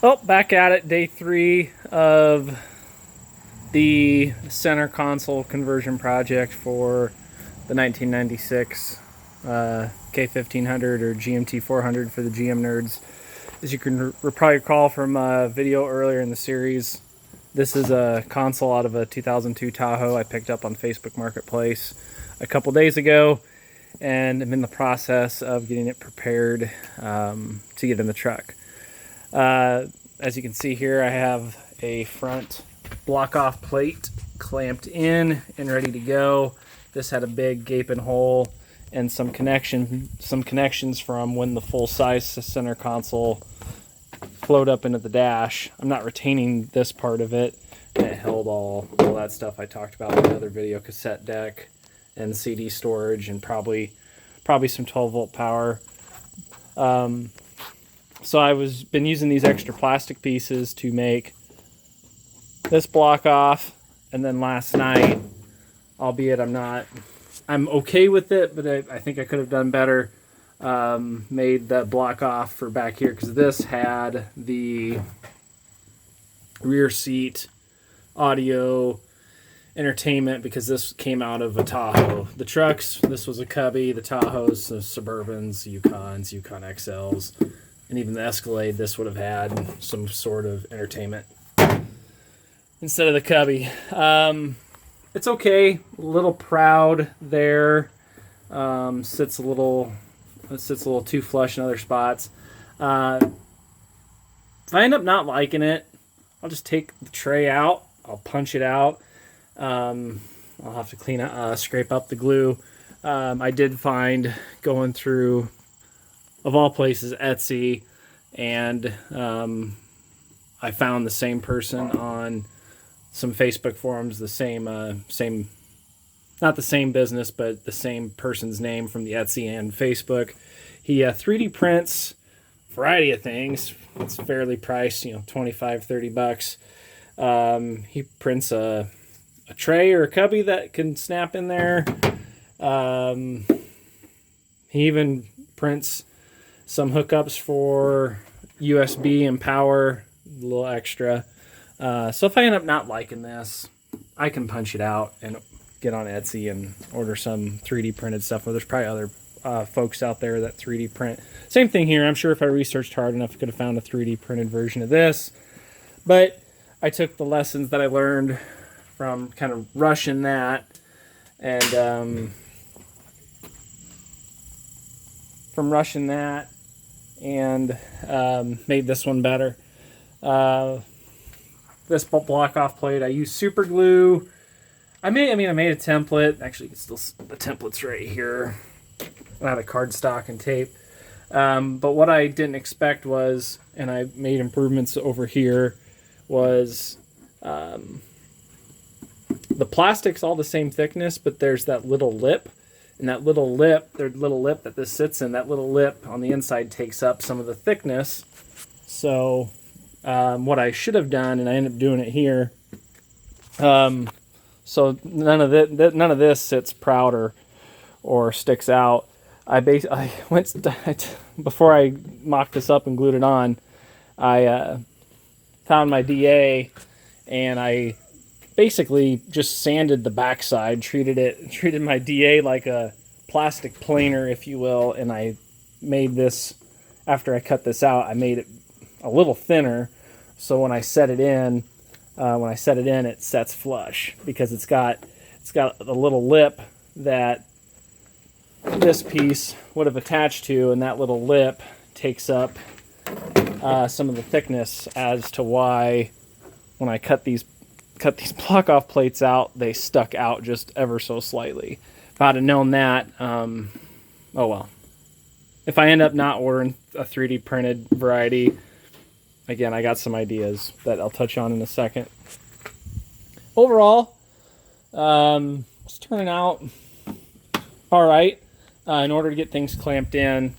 Oh, back at it, day 3 of the center console conversion project for the 1996 K1500 or GMT 400 for the GM nerds. As you can probably recall from a video earlier in the series, this is a console out of a 2002 Tahoe I picked up on Facebook Marketplace a couple days ago, and I'm in the process of getting it prepared to get in the truck. As you can see here, I have a front block-off plate clamped in and ready to go. This had a big gaping hole and some connections from when the full-size center console flowed up into the dash. I'm not retaining this part of it. It held all that stuff I talked about in the other video: cassette deck and CD storage, and probably some 12-volt power. So I been using these extra plastic pieces to make this block off, and then last night, albeit I'm okay with it, but I think I could have done better, made that block off for back here, because this had the rear seat audio entertainment, because this came out of a Tahoe. The trucks, this was a Cubby, the Tahoes, the Suburbans, Yukons, Yukon XLs, and even the Escalade, this would have had some sort of entertainment instead of the Cubby. It's okay. A little proud there. Sits a little too flush in other spots. If I end up not liking it, I'll just take the tray out. I'll punch it out. I'll have to scrape up the glue. I did find, going through, of all places, Etsy, and I found the same person on some Facebook forums, the same, not the same business, but the same person's name from the Etsy and Facebook. He 3D prints a variety of things. It's fairly priced, $25-30. He prints a tray or a Cubby that can snap in there. He even prints some hookups for USB and power, a little extra. So if I end up not liking this, I can punch it out and get on Etsy and order some 3D printed stuff. Well, there's probably other folks out there that 3D print. Same thing here. I'm sure if I researched hard enough, I could have found a 3D printed version of this. But I took the lessons that I learned from kind of rushing that, and made this one better. This block off plate, I used super glue. I made a template. Actually, it's still, the template's right here. I had a cardstock and tape. But what I didn't expect was, and I made improvements over here, was the plastic's all the same thickness, but there's that little lip. And that little lip, that this sits in, that little lip on the inside takes up some of the thickness. So what I should have done, and I ended up doing it here, so none of this sits proud or sticks out. Before I mocked this up and glued it on, I found my DA, and I basically just sanded the backside, treated my DA like a plastic planer, if you will, and I made this, after I cut this out, I made it a little thinner, so when I set it in, it sets flush, because it's got a little lip that this piece would have attached to, and that little lip takes up some of the thickness, as to why when I cut these block off plates out, they stuck out just ever so slightly. If I'd have known that, oh well. If I end up not ordering a 3D printed variety, again, I got some ideas that I'll touch on in a second. Overall, it's turning out all right. In order to get things clamped in,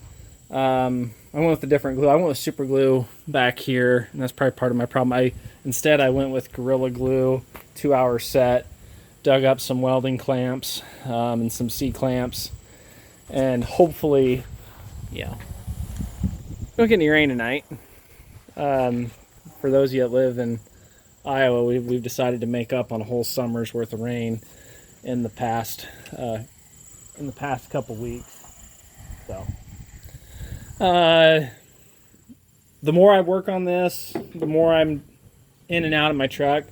I went with a different glue. I went with super glue back here, and that's probably part of my problem. Instead, I went with Gorilla Glue, 2-hour set, dug up some welding clamps and some C-clamps, and hopefully, don't get any rain tonight. for those of you that live in Iowa, we've decided to make up on a whole summer's worth of rain in the past couple weeks. So the more I work on this, the more I'm in and out of my truck.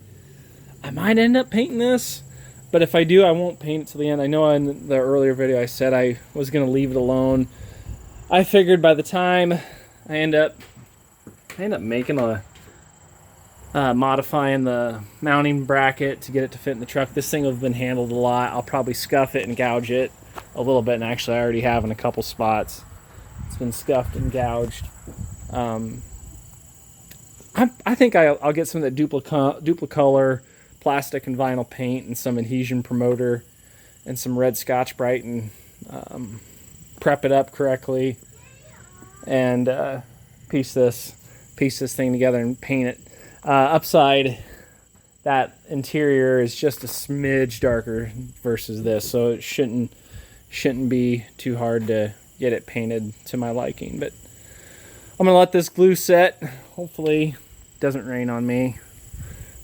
I might end up painting this, but if I do, I won't paint it to the end. I know in the earlier video I said I was going to leave it alone. I figured by the time I end up making modifying the mounting bracket to get it to fit in the truck, this thing will have been handled a lot. I'll probably scuff it and gouge it a little bit, and actually I already have in a couple spots. It's been scuffed and gouged. I think I'll get some of that Duplicolor plastic and vinyl paint and some adhesion promoter and some red Scotch-Brite and prep it up correctly and piece this thing together and paint it. Upside, that interior is just a smidge darker versus this, so it shouldn't be too hard to get it painted to my liking. But I'm gonna let this glue set. Hopefully it doesn't rain on me.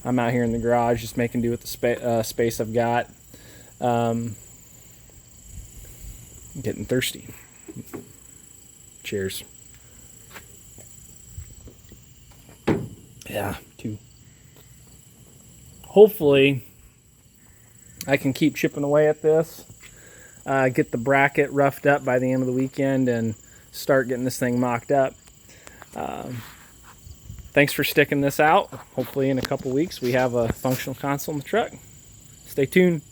I'm out here in the garage just making do with the space I've got. Getting thirsty. Cheers. Yeah, two. Hopefully I can keep chipping away at this, get the bracket roughed up by the end of the weekend, and start getting this thing mocked up. Thanks for sticking this out. Hopefully in a couple weeks we have a functional console in the truck. Stay tuned.